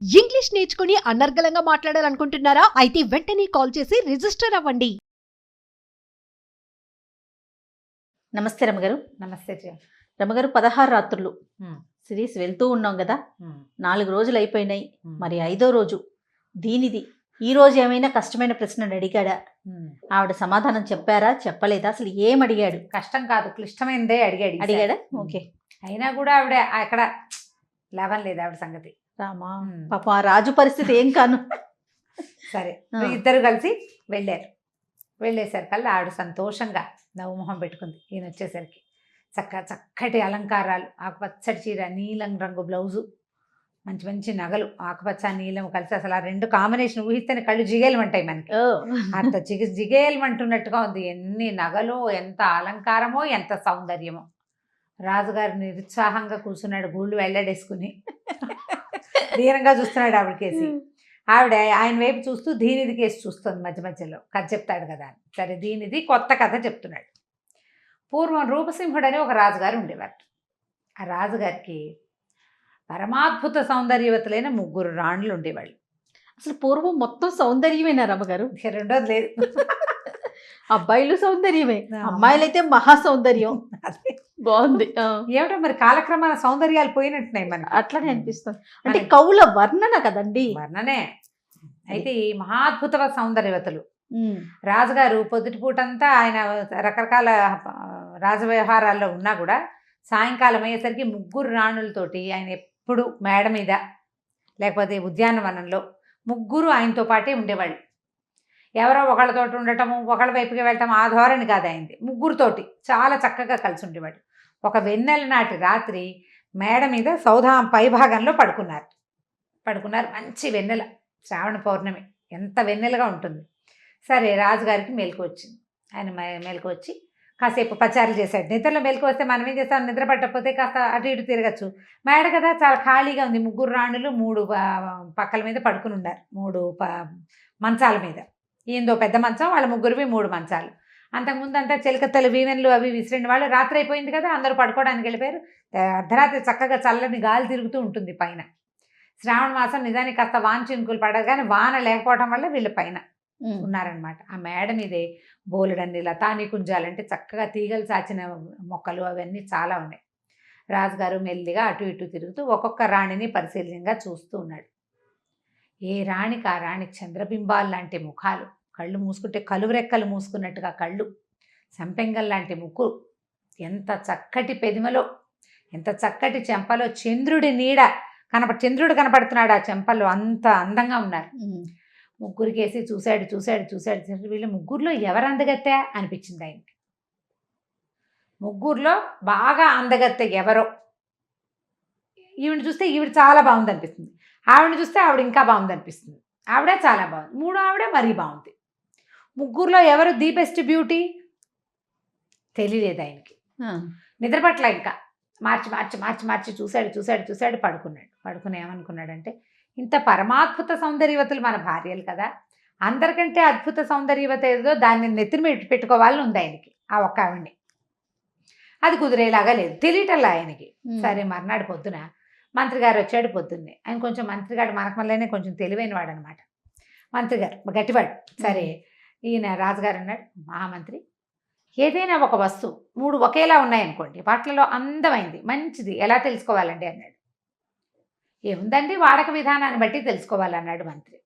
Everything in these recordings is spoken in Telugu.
ఇంగ్లీష్ నేర్చుకుని అనర్గళంగా మాట్లాడాలనుకుంటున్నారా? అయితే వెంటనే కాల్ చేసి రిజిస్టర్ అవ్వండి. నమస్తే రమగారు. నమస్తే జయ. రమగారు 16 రాత్రులు సిరీస్ వెళ్తూ ఉన్నాం కదా, 4 రోజులు అయిపోయినాయి. మరి 5వ రోజు దీనిది. ఈ రోజు ఏమైనా కష్టమైన ప్రశ్నను అడిగాడా? ఆవిడ సమాధానం చెప్పారా, చెప్పలేదా? అసలు ఏం అడిగాడు? కష్టం కాదు, క్లిష్టమైనదే అడిగాడా? ఓకే. అయినా కూడా ఆవిడ అక్కడ లాభం లేదు ఆవిడ సంగతి. రామా, పాప ఆ రాజు పరిస్థితి ఏం కాను. సరే, ఇద్దరు కలిసి వెళ్ళేసరికల్లా ఆవిడ సంతోషంగా నవ్వుమొహం పెట్టుకుంది. ఈయన వచ్చేసరికి చక్కటి అలంకారాలు, ఆకుపచ్చటి చీర, నీలం రంగు బ్లౌజు, మంచి మంచి నగలు, ఆకుపచ్చ నీలం కలిసి అసలు ఆ రెండు కాంబినేషన్ ఊహిస్తేనే కళ్ళు జిగేలమంటాయి మనకి. అంత జిగేలమంటున్నట్టుగా ఉంది. ఎన్ని నగలు, ఎంత అలంకారమో, ఎంత సౌందర్యమో. రాజుగారు నిరుత్సాహంగా కూర్చున్నాడు, గూళ్ళు వెళ్ళడేసుకుని దీనంగా చూస్తున్నాడు ఆవిడకేసి. ఆవిడ ఆయన వైపు చూస్తూ దీనిది కేసి చూస్తుంది మధ్య మధ్యలో. కథ చెప్తాడు కదా. సరే, దీనిది కొత్త కథ చెప్తున్నాడు. పూర్వం రూపసింహుడు అని ఒక రాజుగారు ఉండేవారు. ఆ రాజుగారికి పరమాద్భుత సౌందర్యవతులైన 3 రాణులు ఉండేవాళ్ళు. అసలు పూర్వం మొత్తం సౌందర్యమేనా రమగారు? రెండోది లేదు. అబ్బాయిలు సౌందర్యమే, అమ్మాయిలైతే మహా సౌందర్యం. బాగుంది. ఏమిటో మరి కాలక్రమాన సౌందర్యాలు పోయినట్టున్నాయి మనకి. అట్లనే అనిపిస్తుంది. అంటే కవుల వర్ణన కదండి. వర్ణనే. అయితే ఈ మహాద్భుత సౌందర్యవతులు రాజుగారు పొద్దుటిపూటంతా ఆయన రకరకాల రాజవ్యవహారాల్లో ఉన్నా కూడా సాయంకాలం అయ్యేసరికి 3 రాణులతోటి ఆయన ఎప్పుడు మేడ మీద లేకపోతే ఉద్యానవనంలో 3 ఆయనతో పాటే ఉండేవాళ్ళు. ఎవరో ఒకళ్ళతోటి ఉండటము, ఒకళ్ళ వైపుకి వెళ్ళటం ఆ ధోరణి కాదు ఆయనది. 3తోటి చాలా చక్కగా కలిసి ఉండేవాడు. ఒక వెన్నెల నాటి రాత్రి మేడ మీద సౌధం పైభాగంలో పడుకున్నారు. మంచి వెన్నెల, శ్రావణ పౌర్ణమి, ఎంత వెన్నెలగా ఉంటుంది. సరే, రాజుగారికి మెలకు వచ్చింది. ఆయన మెలకు వచ్చి కాసేపు పచారులు చేశాడు. నిద్రలో మెలకు వస్తే మనం ఏం చేస్తాం, నిద్ర పట్టకపోతే కాస్త అటు ఇటు తిరగచ్చు. మేడ కదా చాలా ఖాళీగా ఉంది. 3 రాణులు 3 పక్కల మీద పడుకుని ఉన్నారు, 3 మంచాల మీద. ఈయందో పెద్ద మంచం, వాళ్ళ 3గురివి 3 మంచాలు. అంతకుముందు అంతా చిలకత్తలు వీవెన్లు అవి విసిరిన వాళ్ళు. రాత్రి అయిపోయింది కదా, అందరూ పడుకోవడానికి వెళ్ళిపోయారు. అర్ధరాత్రి చక్కగా చల్లని గాలి తిరుగుతూ ఉంటుంది పైన. శ్రావణ మాసం నిజానికి కాస్త వాన చినుకులు పడదు, కానీ వాన లేకపోవడం వల్ల వీళ్ళు పైన ఉన్నారనమాట. ఆ మేడ మీదే బోలెడన్ని లతాని కుంజాలంటే చక్కగా తీగలు సాచిన మొక్కలు అవన్నీ చాలా ఉన్నాయి. రాజుగారు మెల్లిగా అటు ఇటు తిరుగుతూ ఒక్కొక్క రాణిని పరిశీలనగా చూస్తూ ఉన్నాడు. ఏ రాణికి ఆ రాణి చంద్రబింబాలు లాంటి ముఖాలు, కళ్ళు మూసుకుంటే కలువరెక్కలు మూసుకున్నట్టుగా కళ్ళు, సంపెంగల్ లాంటి ముక్కు, ఎంత చక్కటి పెదిమలో, ఎంత చక్కటి చెంపలో చంద్రుడి నీడ చంద్రుడు కనపడుతున్నాడు ఆ చెంపల్లో. అంత అందంగా ఉన్నారు. 3కేసి చూశాడు. వీళ్ళు 3లో ఎవరు అందగత్తె అనిపించింది ఆయనకి. 3లో బాగా అందగత్తె ఎవరో. ఈవిడ చూస్తే ఈవిడ చాలా బాగుంది అనిపిస్తుంది. ఆవిడని చూస్తే ఆవిడ ఇంకా బాగుంది అనిపిస్తుంది. ఆవిడ చాలా బాగుంది. 3 ఆవిడ మరీ బాగుంది. 3లో ఎవరు ది బెస్ట్ బ్యూటీ తెలియలేదు ఆయనకి. నిద్రపట్ల ఇంకా మార్చి చూశాడు. పడుకుని ఏమనుకున్నాడంటే, ఇంత పరమాద్భుత సౌందర్యవతులు మన భార్యలు కదా, అందరికంటే అద్భుత సౌందర్యవత ఏదో దాన్ని నెత్తిని పెట్టుకోవాలని ఉంది ఆయనకి. ఆ ఒక్క ఆవిడ్ని అది కుదిరేలాగా లేదు, తెలియటల్లా ఆయనకి. సరే, మర్నాడు పొద్దున మంత్రిగారు వచ్చాడు. పొద్దున్నే ఆయన కొంచెం మంత్రిగారు మనకు మళ్ళీ కొంచెం తెలివైన వాడు అనమాట. మంత్రిగారు గట్టివాడు. సరే, ఈయన రాజుగారు అన్నాడు, మహామంత్రి, ఏదైనా ఒక వస్తువు 3 ఒకేలా ఉన్నాయనుకోండి, వాటిలో అందమైంది మంచిది ఎలా తెలుసుకోవాలండి అన్నాడు. ఏముందండి, వాడక విధానాన్ని బట్టి తెలుసుకోవాలన్నాడు మంత్రి.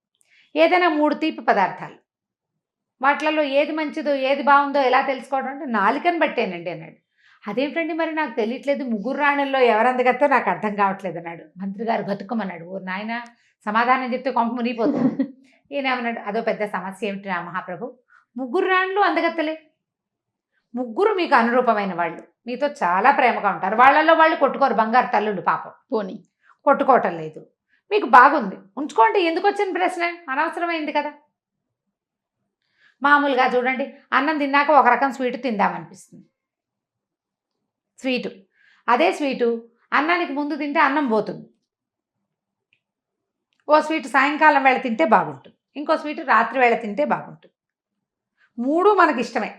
ఏదైనా 3 తీపి పదార్థాలు, వాటిలలో ఏది మంచిదో ఏది బాగుందో ఎలా తెలుసుకోవడం అంటే నాలుకని బట్టేనండి అన్నాడు. అదేమిటండి, మరి నాకు తెలియట్లేదు, 3 రాణుల్లో ఎవరందగత్తో నాకు అర్థం కావట్లేదు అన్నాడు. మంత్రి గారు గతుక్కమన్నాడు. ఓ నాయన, సమాధానం చెప్తే కొంప మునిగిపోతుంది. ఈయన ఏమన్నాడు, అదో పెద్ద సమస్య ఏమిటి నా మహాప్రభు, 3 రాణులు అందగత్తలే, 3 మీకు అనురూపమైన వాళ్ళు, మీతో చాలా ప్రేమగా ఉంటారు. వాళ్ళల్లో వాళ్ళు కొట్టుకోరు, బంగారు తల్లులు పాపం, పోనీ కొట్టుకోవటం లేదు. మీకు బాగుంది, ఉంచుకోండి. ఎందుకు వచ్చిన ప్రశ్న, అనవసరమైంది కదా. మామూలుగా చూడండి, అన్నం తిన్నాక ఒక రకం స్వీటు తిందామనిపిస్తుంది, స్వీటు. అదే స్వీటు అన్నానికి ముందు తింటే అన్నం పోతుంది. ఓ స్వీటు సాయంకాలం వేళ తింటే బాగుంటుంది, ఇంకో స్వీటు రాత్రి వేళ తింటే బాగుంటుంది. 3 మనకి ఇష్టమే.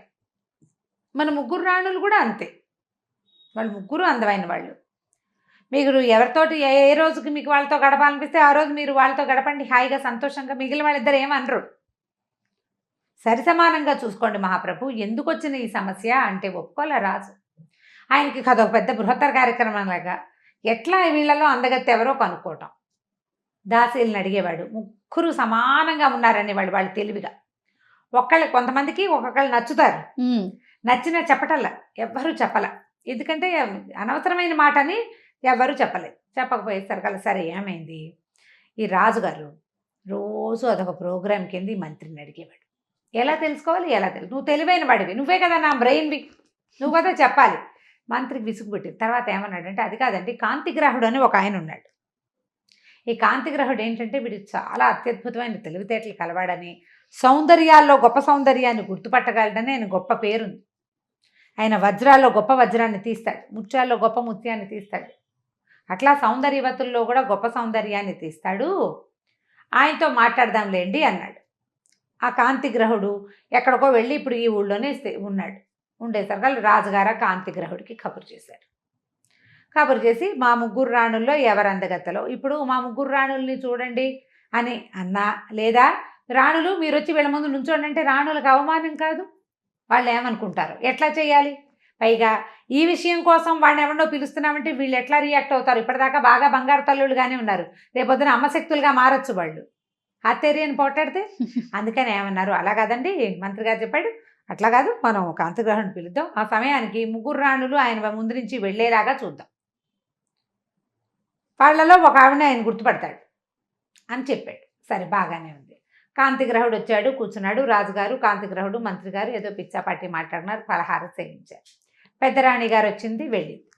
మన 3 రాణులు కూడా అంతే, వాళ్ళు 3 అందమైన వాళ్ళు. మీరు ఎవరితోటి ఏ రోజుకి మీకు వాళ్ళతో గడపాలనిపిస్తే ఆ రోజు మీరు వాళ్ళతో గడపండి హాయిగా సంతోషంగా, మిగిలిన వాళ్ళిద్దరు ఏమనరు. సరిసమానంగా చూసుకోండి మహాప్రభు. ఎందుకు వచ్చిన ఈ సమస్య అంటే ఒప్పుకోలే రాజు. ఆయనకి అదొక పెద్ద బృహత్తర కార్యక్రమంలాగా ఎట్లా వీళ్ళలో అందగత్తి ఎవరో కనుక్కోవటం. దాసీలను అడిగేవాడు. ముగ్గురు సమానంగా ఉన్నారని వాళ్ళు తెలివిగా. కొంతమందికి ఒక్కొక్కళ్ళు నచ్చుతారు, నచ్చినా చెప్పటల్లా, ఎవ్వరూ చెప్పల. ఎందుకంటే అనవసరమైన మాట అని ఎవ్వరూ చెప్పలేదు. చెప్పకపోయేసరికల్లా సరే ఏమైంది, ఈ రాజుగారు రోజు అదొక ప్రోగ్రాం కింద ఈ మంత్రిని అడిగేవాడు. ఎలా తెలుసుకోవాలి, నువ్వు తెలివైన వాడివి, నువ్వే కదా నా బ్రెయిన్వి, నువ్వు కదా చెప్పాలి. మంత్రికి విసుగుపెట్టింది. తర్వాత ఏమన్నాడంటే, అది కాదండి, కాంతిగ్రాహుడు అని ఒక ఆయన ఉన్నాడు. ఈ కాంతిగ్రహుడు ఏంటంటే వీడు చాలా అత్యద్భుతమైన తెలివితేటలు కలవాడని, సౌందర్యాల్లో గొప్ప సౌందర్యాన్ని గుర్తుపట్టగలడని ఆయన గొప్ప పేరుంది. ఆయన వజ్రాల్లో గొప్ప వజ్రాన్ని తీస్తాడు, ముత్యాల్లో గొప్ప ముత్యాన్ని తీస్తాడు. అట్లా సౌందర్యవతుల్లో కూడా గొప్ప సౌందర్యాన్ని తీస్తాడు. ఆయనతో మాట్లాడదాంలేండి అన్నాడు. ఆ కాంతిగ్రహుడు ఎక్కడికో వెళ్ళి ఇప్పుడు ఈ ఊళ్ళోనే ఉన్నాడు. ఉండేసరికి రాజుగారు కాంతిగ్రహుడికి కబురు చేశారు. కబురు చేసి మా ముగ్గురు రాణుల్లో ఎవరు అందగత్తలో, ఇప్పుడు మా ముగ్గురు రాణుల్ని చూడండి అని అన్నా, లేదా రాణులు మీరు వచ్చి వీళ్ళ ముందు నుంచోండి అంటే రాణులకు అవమానం కాదు, వాళ్ళు ఏమనుకుంటారు, ఎట్లా చేయాలి. పైగా ఈ విషయం కోసం వాళ్ళని ఎవరినో పిలుస్తున్నామంటే వీళ్ళు ఎట్లా రియాక్ట్ అవుతారు. ఇప్పటిదాకా బాగా బంగారు తల్లులుగానే ఉన్నారు, రేపొద్దున అమ్మశక్తులుగా మారచ్చు వాళ్ళు, హత్యరియని పోటాడితే. అందుకని ఏమన్నారు, అలా కాదండి మంత్రి గారు చెప్పాడు, అట్లా కాదు, మనం కాంతిగ్రహుడిని పిలుద్దాం, ఆ సమయానికి ముగ్గురు రాణులు ఆయన ముందు నుంచి వెళ్ళేలాగా చూద్దాం, వాళ్ళలో ఒక ఆవిడని ఆయన గుర్తుపడతాడు అని చెప్పాడు. సరే బాగానే ఉంది. కాంతిగ్రహుడు వచ్చాడు, కూర్చున్నాడు. రాజుగారు, కాంతిగ్రహుడు, మంత్రి గారు ఏదో పిచ్చాపాటి మాట్లాడినారు, పలహారం సేవించారు. పెద్దరాణి గారు వచ్చింది, వెళ్ళింది.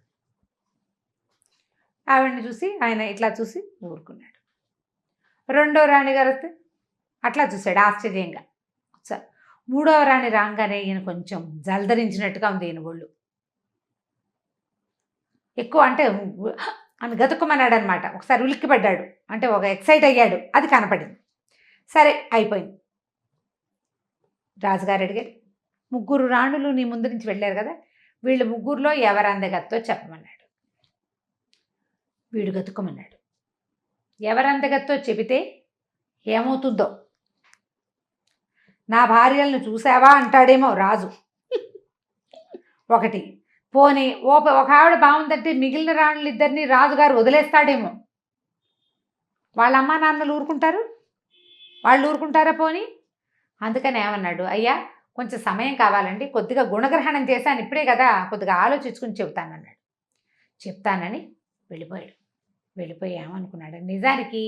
ఆవిడని చూసి ఆయన ఇట్లా చూసి ఊరుకున్నాడు. రెండో రాణి గారు వస్తే అట్లా చూశాడు ఆశ్చర్యంగా. మూడవ రాణి రాగానే ఈయన కొంచెం జలధరించినట్టుగా ఉంది ఈయన ఒళ్ళు. ఎక్కువ అంటే అని గతుక్కుమన్నాడు అనమాట. ఒకసారి ఉలిక్కిపడ్డాడు, అంటే ఒక ఎక్సైట్ అయ్యాడు, అది కనపడింది. సరే అయిపోయింది. రాజుగారు అడిగారు, ముగ్గురు రాణులు నీ ముందు నుంచి వెళ్ళారు కదా, వీళ్ళు ముగ్గురులో ఎవరు అందగత్తో చెప్పమన్నాడు. వీడు గతుక్కుమన్నాడు. ఎవరు అందగత్తో చెబితే ఏమవుతుందో, నా భార్యలను చూసావా అంటాడేమో రాజు. ఒకటి పోనీ ఒక ఆవిడ బాగుందంటే మిగిలిన రాణులు ఇద్దరిని రాజుగారు వదిలేస్తాడేమో. వాళ్ళ అమ్మా నాన్నలు ఊరుకుంటారు, వాళ్ళు ఊరుకుంటారా పోనీ. అందుకని ఏమన్నాడు, అయ్యా కొంచెం సమయం కావాలండి, కొద్దిగా గుణగ్రహణం చేశాను ఇప్పుడే కదా, కొద్దిగా ఆలోచించుకుని చెబుతానన్నాడు. చెప్తానని వెళ్ళిపోయాడు. వెళ్ళిపోయి ఏమనుకున్నాడు, నిజానికి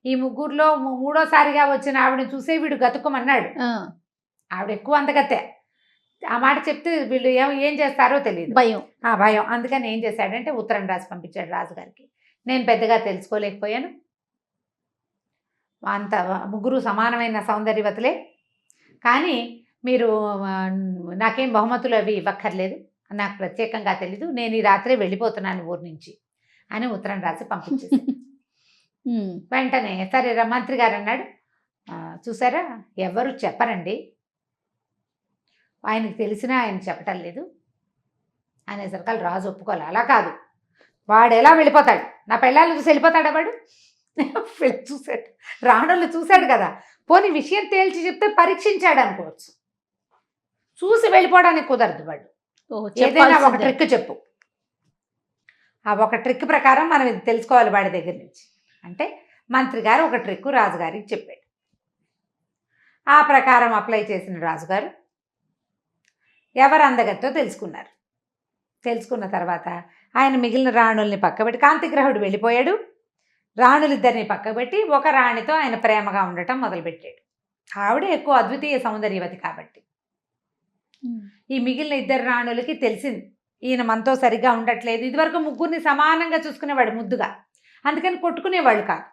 ఈ ముగ్గురులో మూడోసారిగా వచ్చిన ఆవిడని చూసే వీడు గతుక్కమన్నాడు. ఆవిడ ఎక్కువ అందగత్తే. ఆ మాట చెప్తే వీళ్ళు ఏం చేస్తారో తెలియదు, భయం. అందుకని ఏం చేశాడంటే ఉత్తరం రాసి పంపించాడు రాజుగారికి. నేను పెద్దగా తెలుసుకోలేకపోయాను, అంత ముగ్గురు సమానమైన సౌందర్యవతులే, కానీ మీరు నాకేం బహుమతులు అవి ఇవ్వక్కర్లేదు, నాకు ప్రత్యేకంగా తెలీదు, నేను ఈ రాత్రే వెళ్ళిపోతున్నాను ఊరి నుంచి అని ఉత్తరం రాసి పంపించేసి వెంటనే సరే మంత్రి గారు అన్నాడు, చూసారా ఎవరు చెప్పరండి, ఆయనకు తెలిసినా ఆయన చెప్పటం లేదు అనేసరికి రాజు ఒప్పుకోవాలి. అలా కాదు, వాడు ఎలా వెళ్ళిపోతాడు, నా పెళ్ళాలను చూసి వెళ్ళిపోతాడా వాడు? చూశాడు, రాణులు చూశాడు కదా, పోనీ విషయం తేల్చి చెప్తే పరీక్షించాడు అనుకోవచ్చు, చూసి వెళ్ళిపోవడానికి కుదరదు వాడు. ఏదైనా ఒక ట్రిక్ చెప్పు, ఆ ఒక ట్రిక్ ప్రకారం మనం ఇది తెలుసుకోవాలి వాడి దగ్గర నుంచి అంటే మంత్రి గారు ఒక ట్రిక్ రాజుగారికి చెప్పాడు. ఆ ప్రకారం అప్లై చేసిన రాజుగారు ఎవరు అందగత్తో తెలుసుకున్నారు. తెలుసుకున్న తర్వాత ఆయన మిగిలిన రాణుల్ని పక్కబెట్టి, కాంతిగ్రహుడు వెళ్ళిపోయాడు, రాణులిద్దరిని పక్కబెట్టి ఒక రాణితో ఆయన ప్రేమగా ఉండటం మొదలుపెట్టాడు. ఆవిడ ఎక్కువ అద్వితీయ సౌందర్యవతి కాబట్టి. ఈ మిగిలిన ఇద్దరు రాణులకి తెలిసింది ఈయన మనతో సరిగ్గా ఉండట్లేదు. ఇదివరకు ముగ్గురిని సమానంగా చూసుకునేవాడు ముద్దుగా, అందుకని కొట్టుకునేవాళ్ళు కాదు.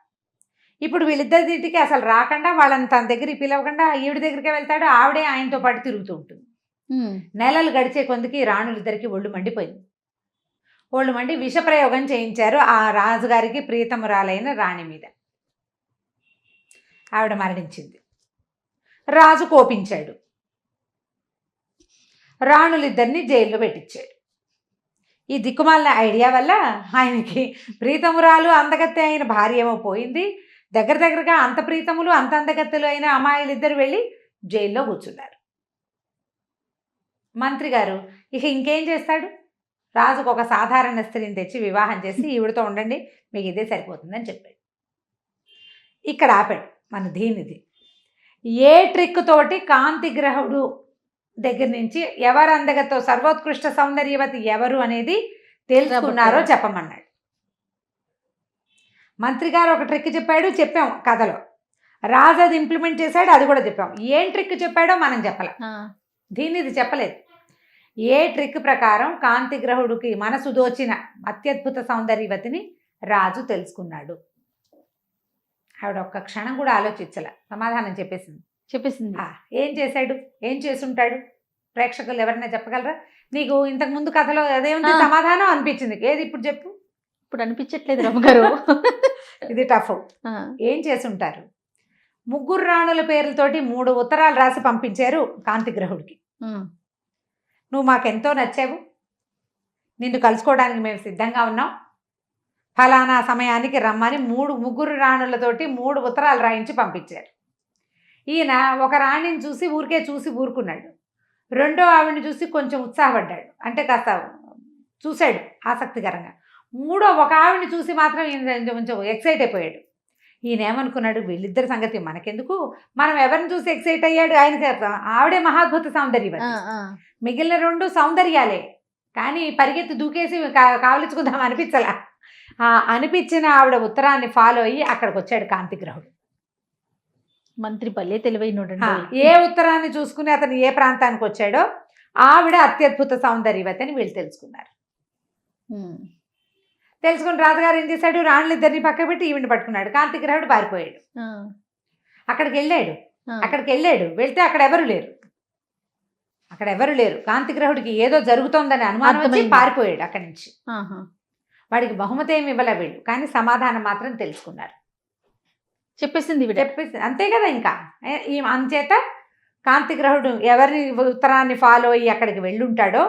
ఇప్పుడు వీళ్ళిద్దరికి అసలు రాకుండా, వాళ్ళని తన దగ్గరికి పిలవకుండా ఈవిడ దగ్గరికే వెళ్తాడు, ఆవిడే ఆయనతో పాటు తిరుగుతూ ఉంటుంది. నెలలు గడిచే కొందికి రాణులిద్దరికి ఒళ్ళు మండిపోయింది. ఒళ్ళు మండి విషప్రయోగం చేయించారు ఆ రాజుగారికి ప్రీతమురాలైన రాణి మీద. ఆవిడ మరణించింది. రాజు కోపించాడు, రాణులిద్దరిని జైల్లో పెట్టించాడు. ఈ దిక్కుమాలిన ఐడియా వల్ల ఆయనకి ప్రీతమురాలు అందగత్తె అయిన భార్య ఏమో పోయింది, దగ్గరగా అంత ప్రీతములు అంత అందగత్తెలు అయిన అమ్మాయిలు ఇద్దరు వెళ్ళి జైల్లో కూర్చున్నారు. మంత్రి గారు ఇక ఇంకేం చేస్తాడు, రాజుకు ఒక సాధారణ స్త్రీని తెచ్చి వివాహం చేసి ఈవిడతో ఉండండి, మీకు ఇదే సరిపోతుందని చెప్పాడు. ఇక్కడ ఆపాడు మన దీనిది. ఏ ట్రిక్ తోటి కాంతిగ్రహుడు దగ్గర నుంచి ఎవరు అందగతో సర్వోత్కృష్ట సౌందర్యవతి ఎవరు అనేది తెలుసుకున్నారో చెప్పమన్నాడు. మంత్రి గారు ఒక ట్రిక్ చెప్పాడు, చెప్పాం కథలో. రాజు అది ఇంప్లిమెంట్ చేశాడు, అది కూడా చెప్పాం. ఏం ట్రిక్ చెప్పాడో మనం చెప్పలే, దీనిది చెప్పలేదు. ఏ ట్రిక్ ప్రకారం కాంతిగ్రహుడికి మనసు దోచిన అత్యద్భుత సౌందర్యవతిని రాజు తెలుసుకున్నాడు. ఆవిడ ఒక్క క్షణం కూడా ఆలోచించలే, సమాధానం చెప్పేసింది. ఏం చేశాడు, ఏం చేసుంటాడు? ప్రేక్షకులు ఎవరైనా చెప్పగలరా? నీకు ఇంతకు ముందు కథలో అదేముంది సమాధానం అనిపించింది, ఏది ఇప్పుడు చెప్పు. ఇప్పుడు అనిపించట్లేదు రమ్మగారు. ఇది టఫ్. ఏం చేసుంటారు? 3 రాణుల పేర్లతోటి 3 ఉత్తరాలు రాసి పంపించారు కాంతిగ్రహుడికి. నువ్వు మాకెంతో నచ్చావు, నిన్ను కలుసుకోవడానికి మేము సిద్ధంగా ఉన్నాం, ఫలానా సమయానికి రమ్మని 3 రాణులతోటి 3 ఉత్తరాలు రాయించి పంపించారు. ఈయన ఒక రాణిని చూసి ఊరికే చూసి ఊరుకున్నాడు, రెండో ఆవిడని చూసి కొంచెం ఉత్సాహపడ్డాడు, అంటే కాస్త చూశాడు ఆసక్తికరంగా. మూడో ఒక ఆవిడని చూసి మాత్రం ఈయన కొంచెం ఎక్సైట్ అయిపోయాడు. ఈయన ఏమనుకున్నాడు, వీళ్ళిద్దరి సంగతి మనకెందుకు, మనం ఎవరిని చూసి ఎక్సైట్ అయ్యాడు, ఆయనకి ఆవిడే మహాద్భుత సౌందర్యవతి, మిగిలిన 2 సౌందర్యాలే, కానీ పరిగెత్తి దూకేసి కావలించుకుందాం అనిపించలా. అనిపించిన ఆవిడ ఉత్తరాన్ని ఫాలో అయ్యి అక్కడికి వచ్చాడు కాంతిగ్రహుడు. మంత్రి పల్లె తెలివైనడు. ఏ ఉత్తరాన్ని చూసుకుని అతను ఏ ప్రాంతానికి వచ్చాడో ఆవిడ అత్యద్భుత సౌందర్యవతి అని వీళ్ళు తెలుసుకున్నారు. తెలుసుకుని రాజుగారు ఏం చేశాడు, రాణులిద్దరిని పక్క పెట్టి ఈవిని పట్టుకున్నాడు. కాంతిగ్రహుడు పారిపోయాడు. అక్కడికి వెళ్ళాడు, వెళ్తే అక్కడ ఎవరు లేరు. కాంతిగ్రహుడికి ఏదో జరుగుతోందని అనుమానం వచ్చి పారిపోయాడు అక్కడి నుంచి. వాడికి బహుమతి ఏమి ఇవ్వలే వీళ్ళు, కానీ సమాధానం మాత్రం తెలుసుకున్నారు. చెప్పేసింది అంతే కదా. ఇంకా అంచేత కాంతిగ్రహుడు ఎవరిని ఉత్తరాన్ని ఫాలో అయ్యి అక్కడికి వెళ్ళుంటాడో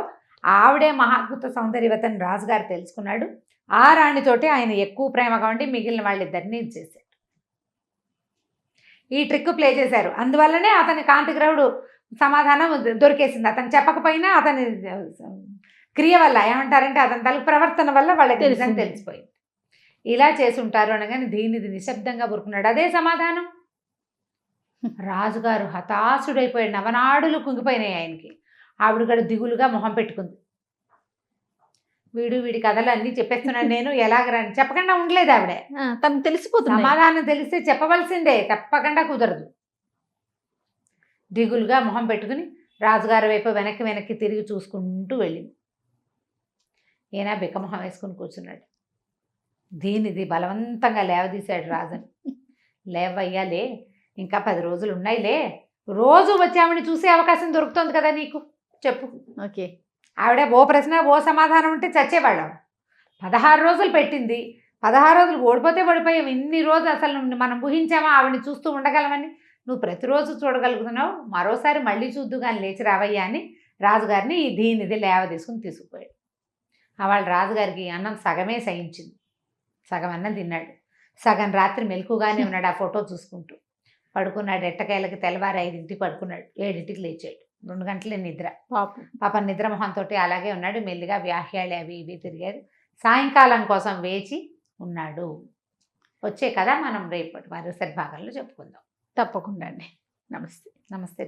ఆవిడే మహాద్భుత సౌందర్యవతని రాజుగారు తెలుసుకున్నాడు. ఆ రాణితోటి ఆయన ఎక్కువ ప్రేమగా ఉండి మిగిలిన వాళ్ళిద్దరిని ఇచ్చేశాడు. ఈ ట్రిక్ ప్లే చేశారు. అందువల్లనే అతని కాంతిగ్రహుడు సమాధానం దొరికేసింది. అతను చెప్పకపోయినా అతని క్రియ వల్ల, ఏమంటారంటే అతని తల ప్రవర్తన వల్ల వాళ్ళకి తెలిసిపోయింది. ఇలా చేసుంటారు అనగానే దీనిది నిశ్శబ్దంగా ఊరుకున్నాడు. అదే సమాధానం. రాజుగారు హతాశుడైపోయాడు, నవనాడులు కుంగిపోయినాయి ఆయనకి. ఆవిడ కూడా దిగులుగా మొహం పెట్టుకుంది. వీడి కథలు అన్నీ చెప్పేస్తున్నాను నేను, ఎలాగరని చెప్పకుండా ఉండలేదు ఆవిడ. తనకు తెలిసిపోతుంది. సమాధానం తెలిస్తే చెప్పవలసిందే, తప్పకుండా కుదరదు. దిగులుగా మొహం పెట్టుకుని రాజుగారి వైపు వెనక్కి తిరిగి చూసుకుంటూ వెళ్ళింది. ఈయన బిక్కమొహం వేసుకుని కూర్చున్నాడు. దీనిది బలవంతంగా లేవదీశాడు రాజుని. లేవయ్యాలే, ఇంకా 10 రోజులు ఉన్నాయిలే, రోజు వచ్చి ఆవిడని చూసే అవకాశం దొరుకుతుంది కదా నీకు, చెప్పు. ఓకే. ఆవిడ ఓ ప్రశ్న ఓ సమాధానం ఉంటే చచ్చేవాళ్ళం. 16 రోజులు పెట్టింది, 16 రోజులు ఓడిపోయాం. ఇన్ని రోజులు అసలు మనం ఊహించామా ఆవిడని చూస్తూ ఉండగలమని? నువ్వు ప్రతిరోజు చూడగలుగుతున్నావు, మరోసారి మళ్ళీ చూద్దు కానీ లేచి రావయ్యా అని రాజుగారిని దీనిది లేవదీసుకుని తీసుకుపోయాడు. వాళ్ళ రాజుగారికి అన్నం సగమే సహించింది, సగం అన్నం తిన్నాడు. సగం రాత్రి మెలకుగానే ఉన్నాడు ఆ ఫోటో చూసుకుంటూ. పడుకున్నాడు. ఎట్టకేళ్ళకి తెల్లవారు 5ంటికి పడుకున్నాడు, 7ంటికి లేచాడు. 2 గంటల నిద్ర. పాపం నిద్ర మొహంతో అలాగే ఉన్నాడు. మెల్లిగా వ్యాహ్యాలు అవి ఇవి తిరిగారు. సాయంకాలం కోసం వేచి ఉన్నాడు. వచ్చే కథ మనం రేపటి మరోసారి భాగంలో చెప్పుకుందాం. తప్పకుండా అండి. నమస్తే. నమస్తే.